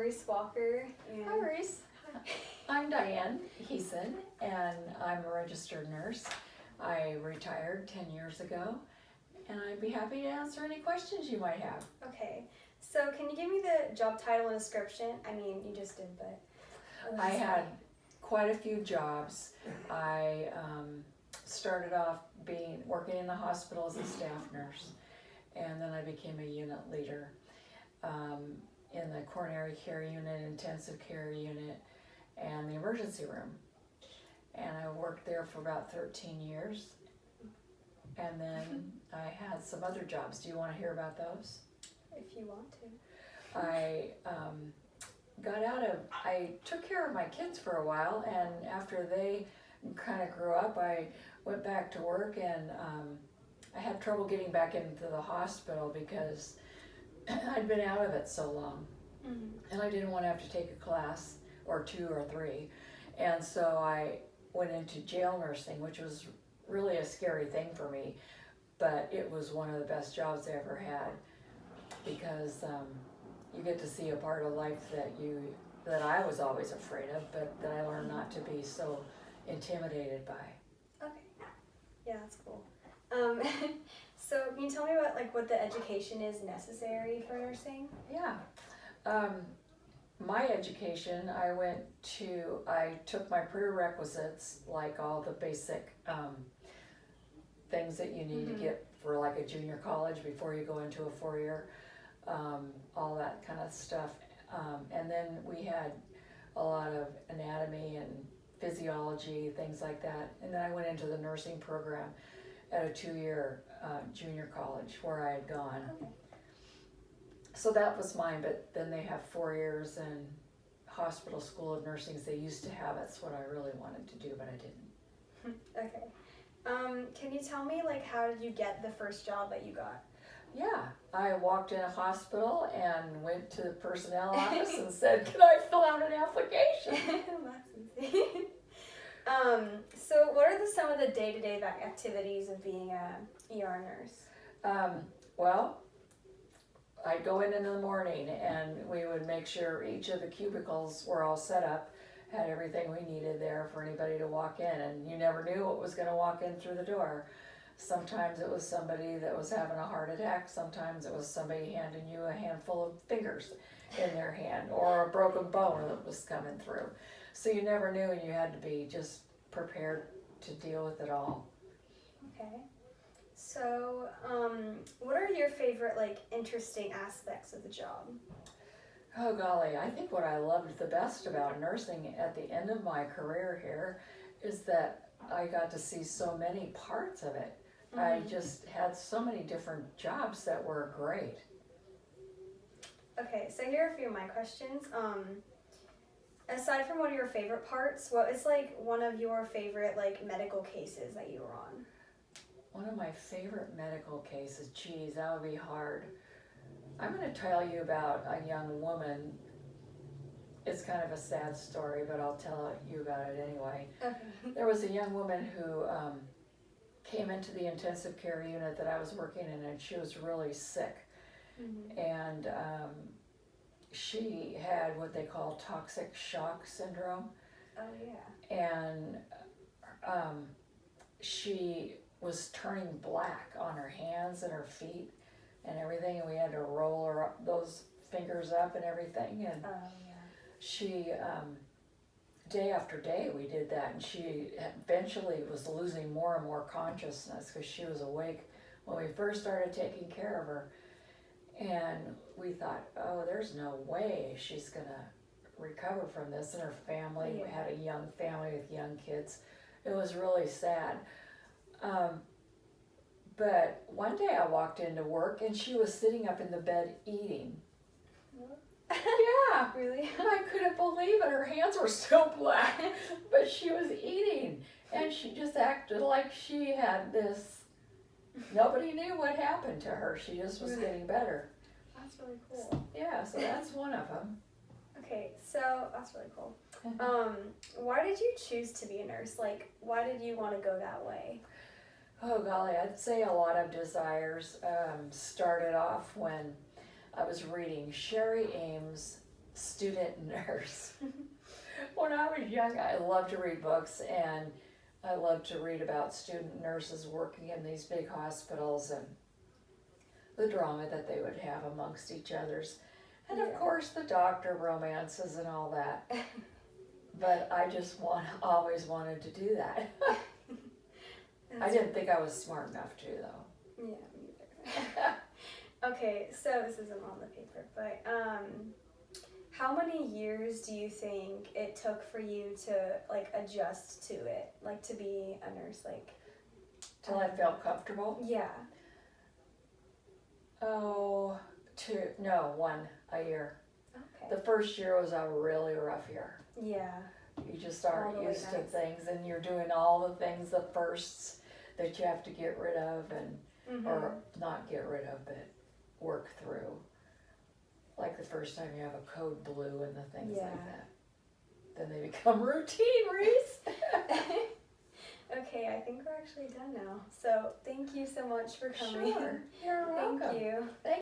Reese Walker. And Hi, Reese. I'm Diane Heeson, and I'm a registered nurse. I retired 10 years ago, and I'd be happy to answer any questions you might have. Okay, so can you give me the job title and description? I mean, you just did, but I had quite a few jobs. I started off working in the hospital as a staff nurse, and then I became a unit leader in the coronary care unit, intensive care unit, and the emergency room. And I worked there for about 13 years. And then I had some other jobs. Do you want to hear about those? if you want to. I I took care of my kids for a while, and after they kind of grew up, I went back to work, and I had trouble getting back into the hospital because I'd been out of it so long. Mm-hmm. And I didn't want to have to take a class or 2 or 3. And so I went into jail nursing, which was really a scary thing for me, but it was one of the best jobs I ever had because you get to see a part of life that I was always afraid of, but that I learned not to be so intimidated by. Okay, yeah, that's cool. So can you tell me what the education is necessary for nursing? Yeah. My education, I took my prerequisites, like all the basic things that you need to get for like a junior college before you go into a 4-year, all that kind of stuff. And then we had a lot of anatomy and physiology, things like that. And then I went into the nursing program at a 2-year junior college where I had gone. Okay. So that was mine, but then they have 4 years in hospital school of nursing. They used to have. That's what I really wanted to do, but I didn't. Okay. Can you tell me how did you get the first job that you got? Yeah, I walked in a hospital and went to the personnel office and said, "Can I fill out an application?" That's easy. So what are some of the day-to-day activities of being a ER nurse? Well, I'd go in the morning and we would make sure each of the cubicles were all set up, had everything we needed there for anybody to walk in, and you never knew what was going to walk in through the door. Sometimes it was somebody that was having a heart attack, sometimes it was somebody handing you a handful of fingers in their hand or a broken bone that was coming through. So you never knew, and you had to be just prepared to deal with it all. Okay. So, what are your favorite interesting aspects of the job? Oh golly, I think what I loved the best about nursing at the end of my career here is that I got to see so many parts of it. I just had so many different jobs that were great. Okay, so here are a few of my questions. Aside from one of your favorite parts, what is one of your favorite medical cases that you were on? One of my favorite medical cases, geez, that would be hard. I'm going to tell you about a young woman. It's kind of a sad story, but I'll tell you about it anyway. Okay. There was a young woman who came into the intensive care unit that I was working in, and she was really sick. Mm-hmm. And she had what they call toxic shock syndrome. Oh, yeah. And she was turning black on her hands and her feet and everything, and we had to roll her up, those fingers up and everything, and Oh, yeah. she day after day we did that, and she eventually was losing more and more consciousness because she was awake when we first started taking care of her. And we thought, oh, there's no way she's gonna recover from this. And her family, we had a young family with young kids. It was really sad. But one day I walked into work and she was sitting up in the bed eating. Yeah. Really? I couldn't believe it. Her hands were still black, but she was eating. And she just acted like she had this, nobody knew what happened to her. She just was getting better. That's really cool. Yeah, so that's one of them. Okay, so that's really cool. Why did you choose to be a nurse? Why did you want to go that way? Oh golly, I'd say a lot of desires started off when I was reading Sherry Ames' student nurse. When I was young, I loved to read books, and I loved to read about student nurses working in these big hospitals and the drama that they would have amongst each others. And of Yeah. course the doctor romances and all that. But I just always wanted to do that. I didn't think I was smart enough to, though. Yeah, me either. Okay, so this isn't on the paper, but how many years do you think it took for you to like adjust to it, like to be a nurse, like? Till I felt comfortable. Yeah. Oh, 1 a year. Okay. The first year was a really rough year. Yeah. You just All aren't the way used to back. things, and you're doing all the things, the firsts that you have to get rid of, and Mhm. or not get rid of, but work through. Like the first time you have a code blue and the things Yeah. like that. Then they become routine, Reese. Okay, I think we're actually done now. So thank you so much for coming. Sure, you're welcome. Thank you. Thank